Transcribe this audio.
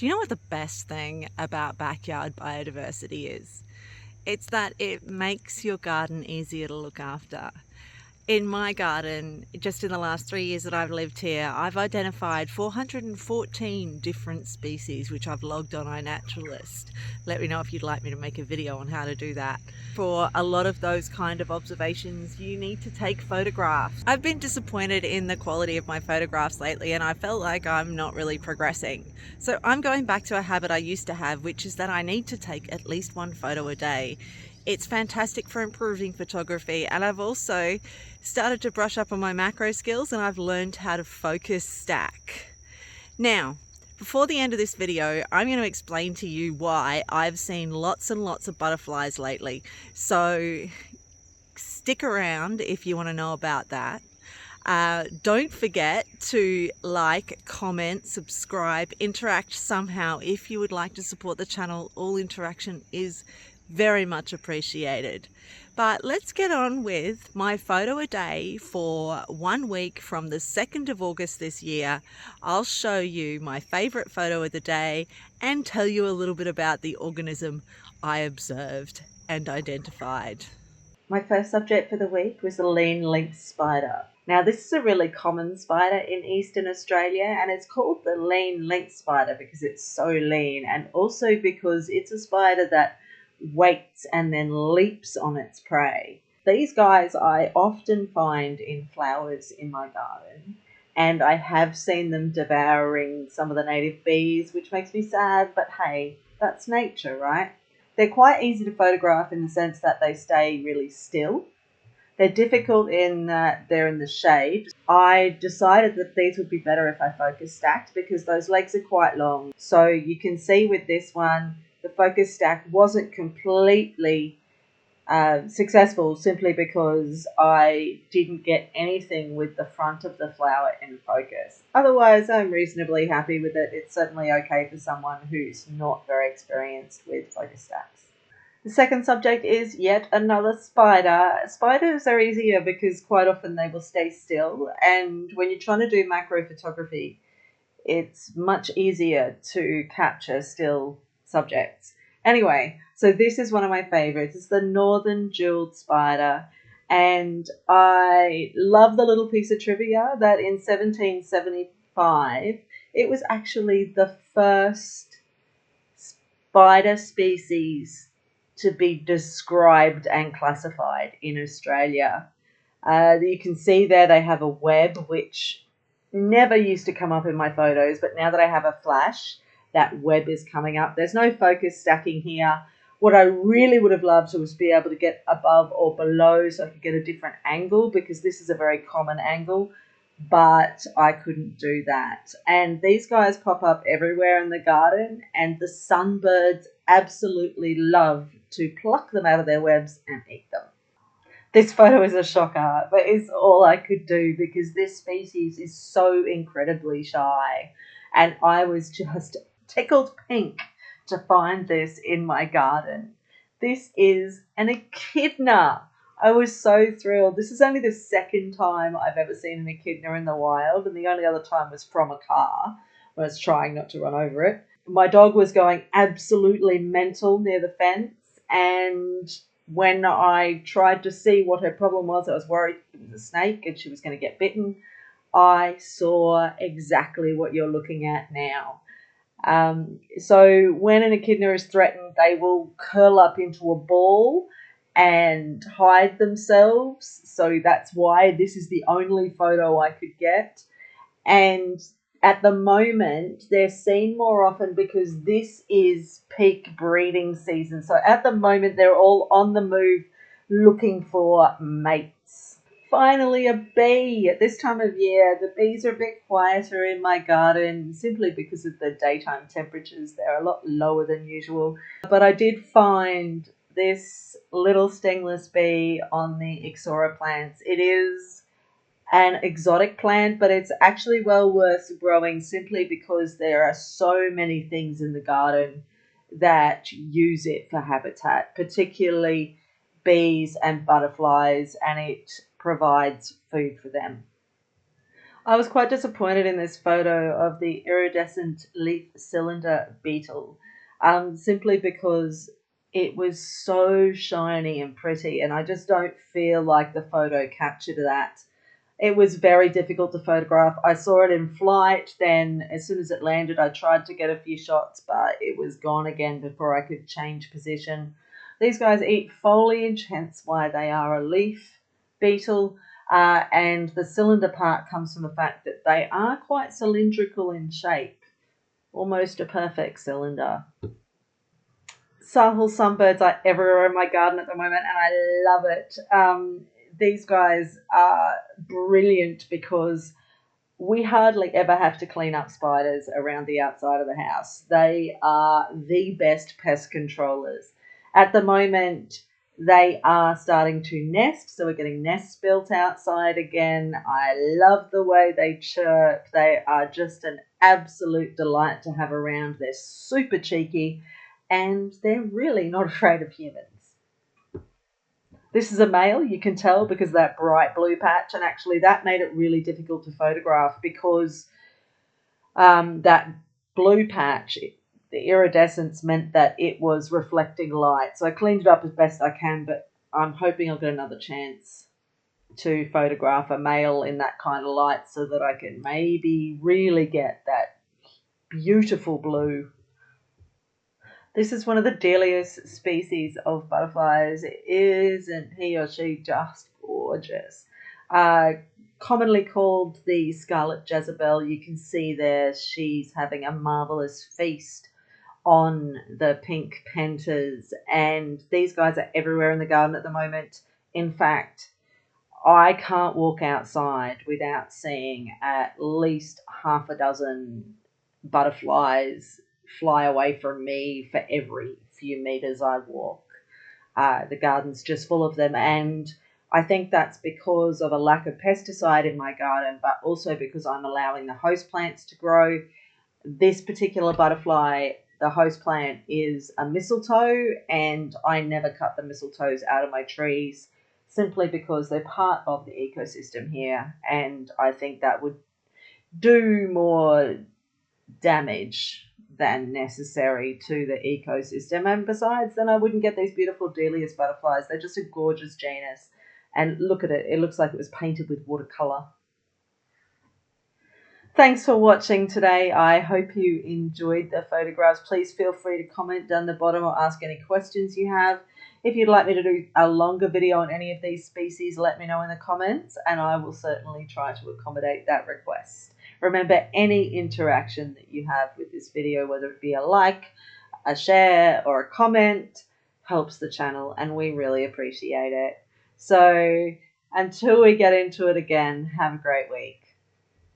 Do you know what the best thing about backyard biodiversity is? It's that it makes your garden easier to look after. In my garden, just in the last 3 years that I've lived here, I've identified 414 different species, which I've logged on iNaturalist. Let me know if you'd like me to make a video on how to do that. For a lot of those kind of observations, you need to take photographs. I've been disappointed in the quality of my photographs lately, and I felt like I'm not really progressing. So I'm going back to a habit I used to have, which is that I need to take at least one photo a day. It's fantastic for improving photography, and I've also started to brush up on my macro skills, and I've learned how to focus stack. Now, before the end of this video, I'm going to explain to you why I've seen lots and lots of butterflies lately. So stick around if you want to know about that. Don't forget to like, comment, subscribe, interact somehow if you would like to support the channel. All interaction is very much appreciated. But let's get on with my photo a day for 1 week from the 2nd of August this year. I'll show you my favorite photo of the day and tell you a little bit about the organism I observed and identified. My first subject for the week was the lean lynx spider. Now, this is a really common spider in Eastern Australia, and it's called the lean lynx spider because it's so lean, and also because it's a spider that waits and then leaps on its prey. These guys I often find in flowers in my garden, and I have seen them devouring some of the native bees, which makes me sad, but hey, that's nature, right? They're quite easy to photograph in the sense that they stay really still. They're difficult in that they're in the shade. I decided that these would be better if I focus stacked because those legs are quite long. So you can see with this one, the focus stack wasn't completely successful simply because I didn't get anything with the front of the flower in focus. Otherwise, I'm reasonably happy with it. It's certainly okay for someone who's not very experienced with focus stacks. The second subject is yet another spider. Spiders are easier because quite often they will stay still, and when you're trying to do macro photography, it's much easier to capture still subjects. Anyway, so this is one of my favorites. It's the northern jeweled spider, and I love the little piece of trivia that in 1775 it was actually the first spider species to be described and classified in Australia. You can see there they have a web which never used to come up in my photos, but now that I have a flash, that web is coming up. There's no focus stacking here. What I really would have loved was be able to get above or below so I could get a different angle, because this is a very common angle, but I couldn't do that. And these guys pop up everywhere in the garden, and the sunbirds absolutely love to pluck them out of their webs and eat them. This photo is a shocker, but it's all I could do because this species is so incredibly shy. And I was just tickled pink to find this in my garden. This is an echidna. I was so thrilled. This is only the second time I've ever seen an echidna in the wild, and the only other time was from a car when I was trying not to run over it. My dog was going absolutely mental near the fence, and when I tried to see what her problem was, I was worried it was a snake and she was going to get bitten. I saw exactly what you're looking at now. So when an echidna is threatened, they will curl up into a ball and hide themselves. So that's why this is the only photo I could get. And at the moment, they're seen more often because this is peak breeding season. So at the moment, they're all on the move looking for mates. Finally, a bee. At this time of year, the bees are a bit quieter in my garden simply because of the daytime temperatures. They're a lot lower than usual. But I did find this little stingless bee on the Ixora plants. It is an exotic plant, but it's actually well worth growing simply because there are so many things in the garden that use it for habitat, particularly bees and butterflies, and it provides food for them. I was quite disappointed in this photo of the iridescent leaf cylinder beetle, simply because it was so shiny and pretty, and I just don't feel like the photo captured that. It was very difficult to photograph. I saw it in flight, then as soon as it landed, I tried to get a few shots, but it was gone again before I could change position. These guys eat foliage, hence why they are a leaf beetle. And the cylinder part comes from the fact that they are quite cylindrical in shape, almost a perfect cylinder. Sahel sunbirds are everywhere in my garden at the moment, and I love it. These guys are brilliant because we hardly ever have to clean up spiders around the outside of the house. They are the best pest controllers. At the moment, they are starting to nest, so we're getting nests built outside again. I love the way they chirp. They are just an absolute delight to have around. They're super cheeky and they're really not afraid of humans. This is a male, you can tell because of that bright blue patch, and actually that made it really difficult to photograph because that blue patch, the iridescence meant that it was reflecting light. So I cleaned it up as best I can, but I'm hoping I'll get another chance to photograph a male in that kind of light so that I can maybe really get that beautiful blue. This is one of the deadliest species of butterflies. Isn't he or she just gorgeous? Uh, Commonly called the Scarlet Jezebel. You can see there she's having a marvelous feast on the pink pentas, and these guys are everywhere in the garden at the moment. In fact, I can't walk outside without seeing at least half a dozen butterflies fly away from me for every few meters I walk. The garden's just full of them, and I think that's because of a lack of pesticide in my garden, but also because I'm allowing the host plants to grow. This particular butterfly, the host plant is a mistletoe, and I never cut the mistletoes out of my trees simply because they're part of the ecosystem here, and I think that would do more damage than necessary to the ecosystem. And besides, then I wouldn't get these beautiful Delias butterflies. They're just a gorgeous genus. And look at it, it looks like it was painted with watercolor. Thanks for watching today. I hope you enjoyed the photographs. Please feel free to comment down the bottom or ask any questions you have. If you'd like me to do a longer video on any of these species, let me know in the comments and I will certainly try to accommodate that request. Remember, any interaction that you have with this video, whether it be a like, a share, or a comment, helps the channel and we really appreciate it. So until we get into it again, have a great week.